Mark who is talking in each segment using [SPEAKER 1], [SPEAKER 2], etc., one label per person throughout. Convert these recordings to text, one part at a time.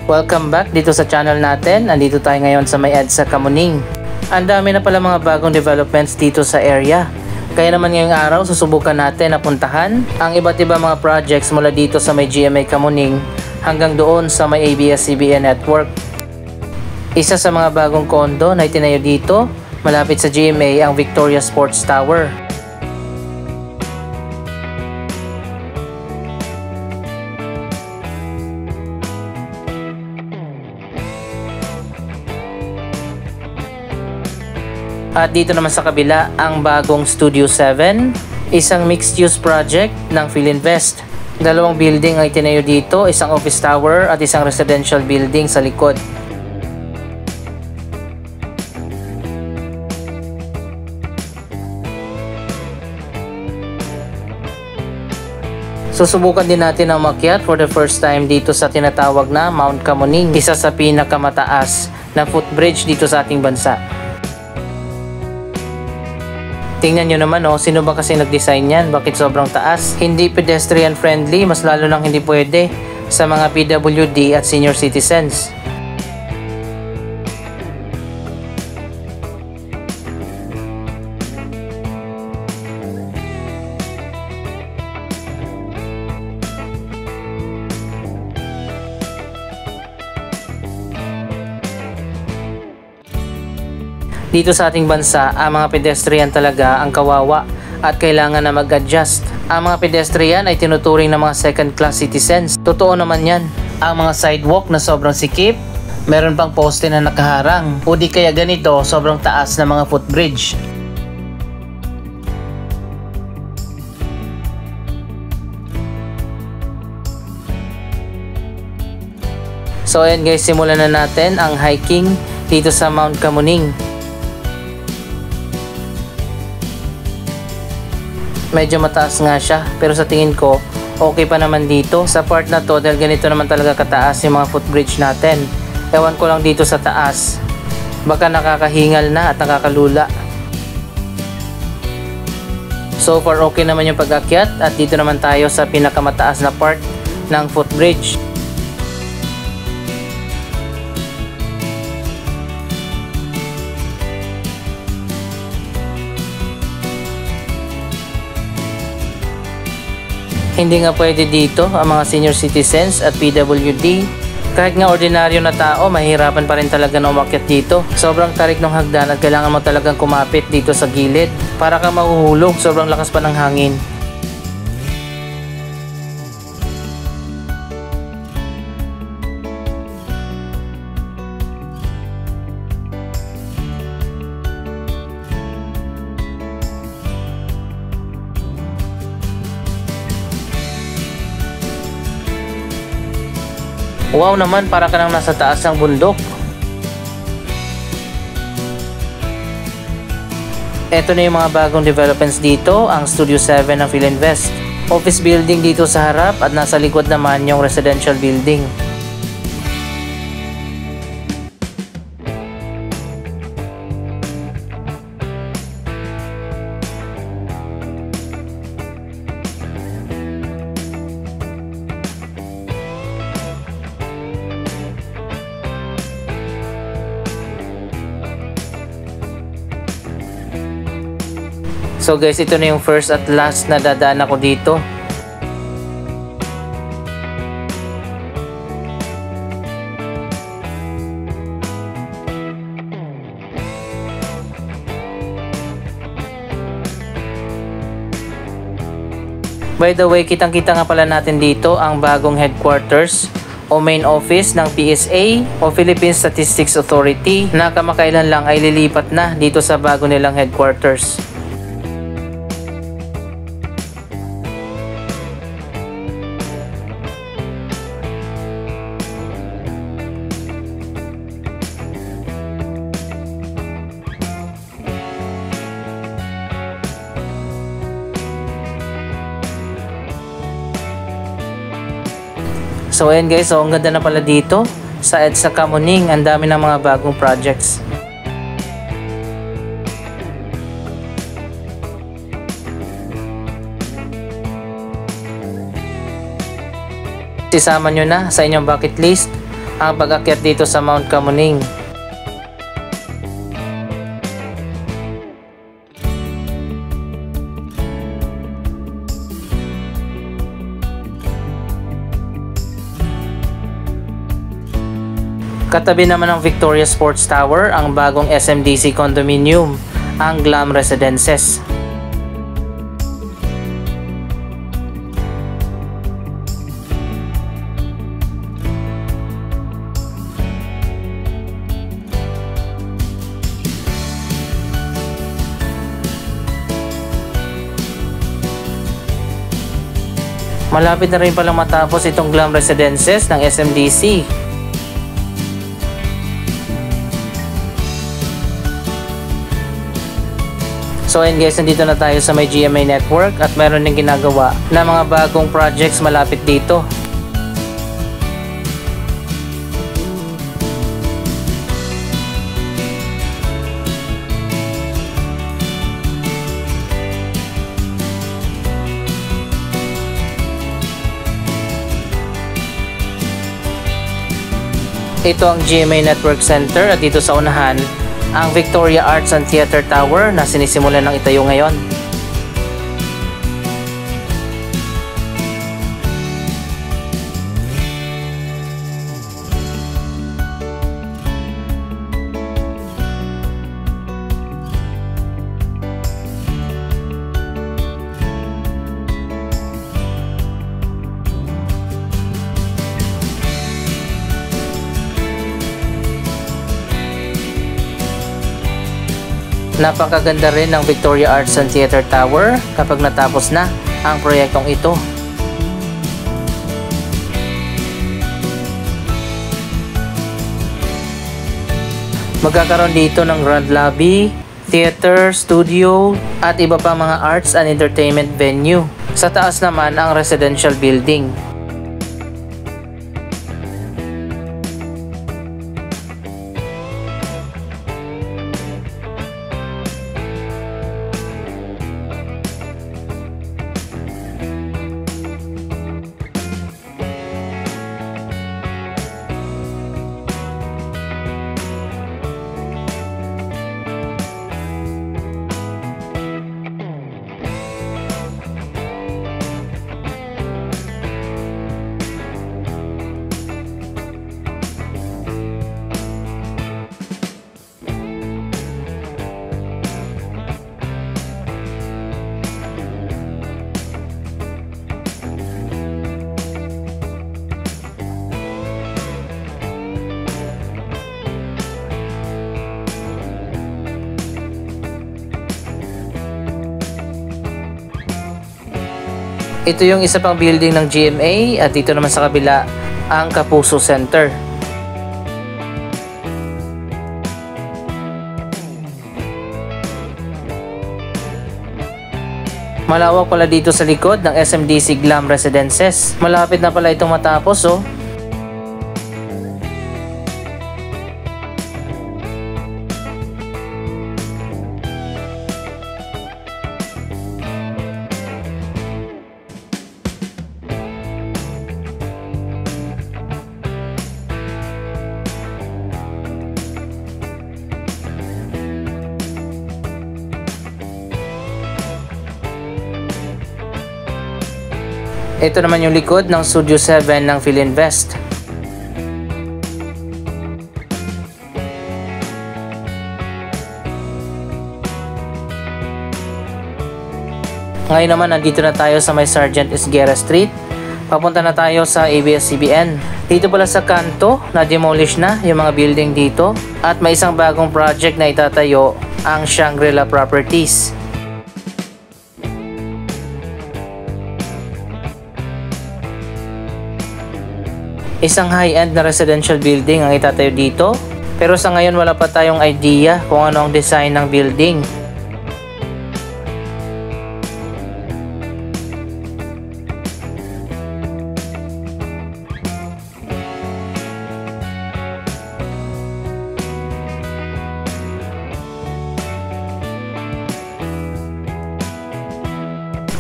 [SPEAKER 1] Welcome back dito sa channel natin. Andito tayo ngayon sa may EDSA Kamuning. Ang dami na pala mga bagong developments dito sa area. Kaya naman ngayong araw susubukan natin na puntahan ang iba't iba mga projects mula dito sa may GMA Kamuning hanggang doon sa may ABS-CBN network. Isa sa mga bagong kondo na itinayo dito malapit sa GMA ang Victoria Sports Tower. At dito naman sa kabila ang bagong Studio 7, isang mixed-use project ng Philinvest. Dalawang building ang itinayo dito, isang office tower at isang residential building sa likod. Susubukan din natin ang umakyat for the first time dito sa tinatawag na Mount Kamuning, isa sa pinakamataas na footbridge dito sa ating bansa. Tingnan nyo naman sino ba kasi nag-design yan? Bakit sobrang taas? Hindi pedestrian friendly, mas lalo nang hindi pwede sa mga PWD at senior citizens. Dito sa ating bansa, ang mga pedestrian talaga ang kawawa at kailangan na mag-adjust. Ang mga pedestrian ay tinuturing na mga second-class citizens. Totoo naman yan. Ang mga sidewalk na sobrang sikip, meron pang poste na nakaharang. O di kaya ganito, sobrang taas na mga footbridge. So ayan guys, simulan na natin ang hiking dito sa Mount Kamuning. Medyo mataas nga siya, pero sa tingin ko okay pa naman dito sa part na to dahil ganito naman talaga kataas yung mga footbridge natin. Ewan ko lang dito sa taas, baka nakakahingal na at nakakalula. So far okay naman yung pag-akyat at dito naman tayo sa pinakamataas na part ng footbridge. Hindi nga pwede dito ang mga senior citizens at PWD. Kahit nga ordinaryo na tao, mahirapan pa rin talaga na umakyat dito. Sobrang tarik ng hagdan at kailangan mo talagang kumapit dito sa gilid para ka mahuhulog. Sobrang lakas pa ng hangin. Wow naman, para ka nang nasa taas ng bundok. Ito na yung mga bagong developments dito, ang Studio 7 ng Philinvest. Office building dito sa harap at nasa likod naman yung residential building. So guys, ito na yung first at last na dadaan ako dito. By the way, kitang-kita nga pala natin dito ang bagong headquarters o main office ng PSA o Philippine Statistics Authority na kamakailan lang ay lilipat na dito sa bago nilang headquarters. So ayan guys, ang ganda na pala dito sa EDSA Kamuning. Ang dami ng mga bagong projects. Isama nyo na sa inyong bucket list ang pag-akyat dito sa Mount Kamuning. Katabi naman ng Victoria Sports Tower ang bagong SMDC condominium, ang Glam Residences. Malapit na rin palang matapos itong Glam Residences ng SMDC. So ayun guys, nandito na tayo sa may GMA Network at meron din ginagawa na mga bagong projects malapit dito. Ito ang GMA Network Center at dito sa unahan ang Victoria Arts and Theatre Tower na sinisimulan ng itayo ngayon. Napakaganda rin ng Victoria Arts and Theatre Tower kapag natapos na ang proyektong ito. Magkakaroon dito ng grand lobby, theater, studio, at iba pa mga arts and entertainment venue. Sa taas naman ang residential building. Ito yung isa pang building ng GMA at dito naman sa kabila ang Kapuso Center. Malawak pala dito sa likod ng SMDC Glam Residences. Malapit na pala itong matapos oh. Ito naman yung likod ng Studio 7 ng Philinvest. Ngayon naman nandito na tayo sa may Sergeant Esguerra Street. Papunta na tayo sa ABS-CBN. Dito pala sa kanto, na-demolish na yung mga building dito. At may isang bagong project na itatayo, ang Shangri-La Properties. Isang high-end na residential building ang itatayo dito. Pero sa ngayon wala pa tayong idea kung ano ang design ng building.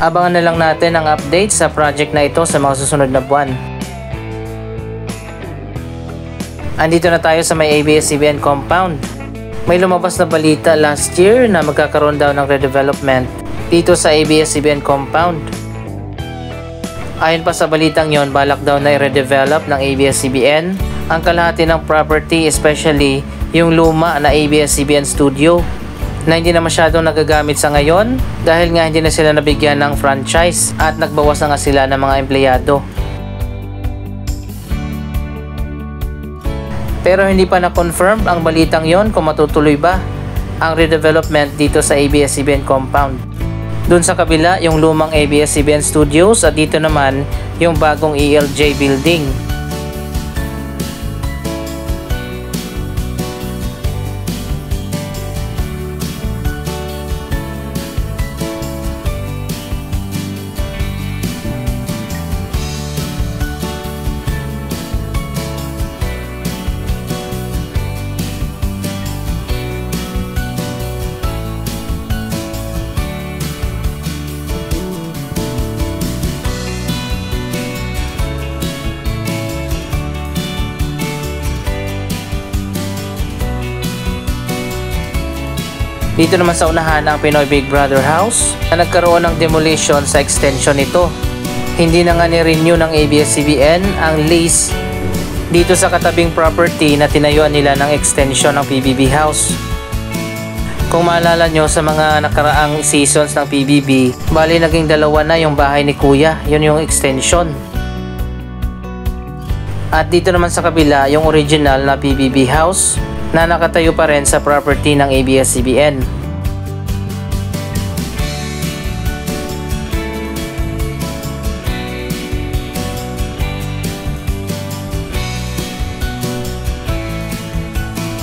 [SPEAKER 1] Abangan na lang natin ang update sa project na ito sa mga susunod na buwan. Andito na tayo sa may ABS-CBN compound. May lumabas na balita last year na magkakaroon daw ng redevelopment dito sa ABS-CBN compound. Ayon pa sa balitang yon, balak daw na i-redevelop ng ABS-CBN ang kalahati ng property, especially yung luma na ABS-CBN studio na hindi na masyadong nagagamit sa ngayon dahil nga hindi na sila nabigyan ng franchise at nagbawas na nga sila ng mga empleyado. Pero hindi pa na-confirm ang balitang yon kung matutuloy ba ang redevelopment dito sa ABS-CBN compound. Doon sa kabila, yung lumang ABS-CBN Studios at dito naman yung bagong ELJ building. Dito naman sa unahan ang Pinoy Big Brother House na nagkaroon ng demolition sa extension nito. Hindi na nga ni-renew ng ABS-CBN ang lease dito sa katabing property na tinayuan nila ng extension ng PBB House. Kung maalala nyo sa mga nakaraang seasons ng PBB, bali naging dalawa na yung bahay ni Kuya, yun yung extension. At dito naman sa kabila yung original na PBB House na nakatayo pa rin sa property ng ABS-CBN.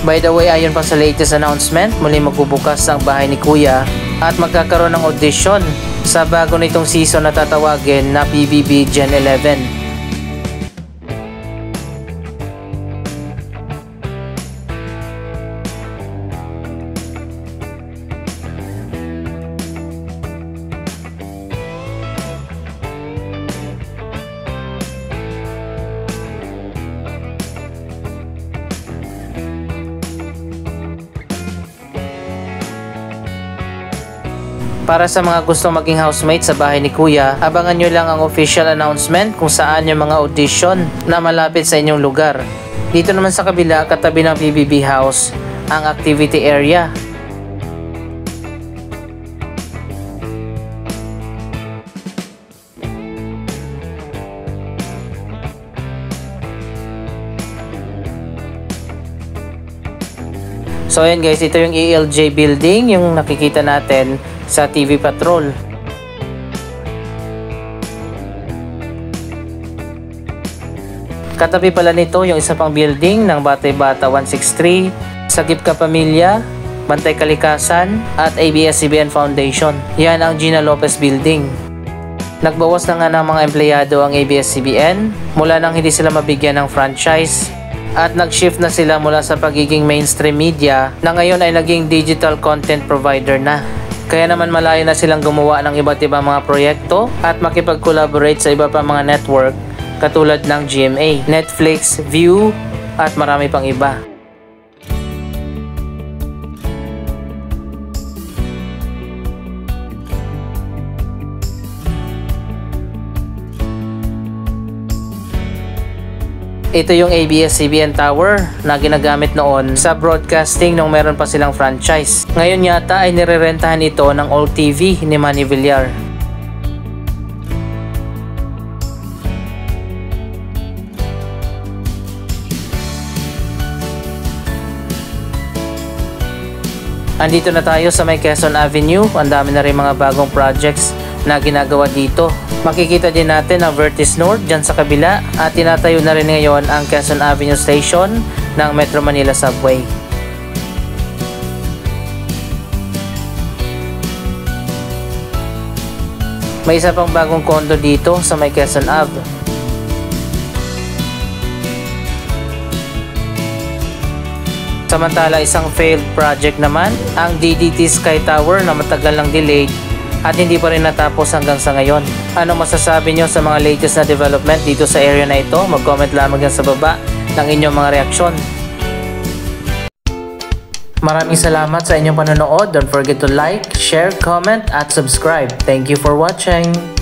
[SPEAKER 1] By the way, ayon pa sa latest announcement, muli magbubukas ang bahay ni Kuya at magkakaroon ng audition sa bago nitong season na tatawagin na PBB Gen 11. Para sa mga gustong maging housemate sa bahay ni Kuya, abangan nyo lang ang official announcement kung saan yung mga audition na malapit sa inyong lugar. Dito naman sa kabila, katabi ng PBB House, ang activity area. So ayan guys, ito yung ELJ building, yung nakikita natin sa TV Patrol. Katabi pala nito yung isa pang building ng Batay Bata 163, Sagip Ka Pamilya, Bantay Kalikasan at ABS-CBN Foundation. Yan ang Gina Lopez Building. Nagbawas na nga ng mga empleyado ang ABS-CBN mula nang hindi sila mabigyan ng franchise at nag-shift na sila mula sa pagiging mainstream media na ngayon ay naging digital content provider na. Kaya naman malayo na silang gumawa ng iba't ibang mga proyekto at makipag-collaborate sa iba pang mga network katulad ng GMA, Netflix, View at marami pang iba. Ito yung ABS-CBN Tower na ginagamit noon sa broadcasting nung meron pa silang franchise. Ngayon yata ay nirerentahan ito ng All TV ni Manny Villar. Andito na tayo sa may Quezon Avenue. Ang dami na rin mga bagong projects na ginagawa dito. Makikita din natin ang Vertis North dyan sa kabila at tinatayo na rin ngayon ang Quezon Avenue Station ng Metro Manila Subway. May isa pang bagong condo dito sa may Quezon Ave. Samantala isang failed project naman ang DDT Sky Tower na matagal nang delayed at hindi pa rin natapos hanggang sa ngayon. Ano masasabi nyo sa mga latest na development dito sa area na ito? Mag-comment lamang yan sa baba ng inyong mga reaksyon. Maraming salamat sa inyong panonood. Don't forget to like, share, comment, at subscribe. Thank you for watching!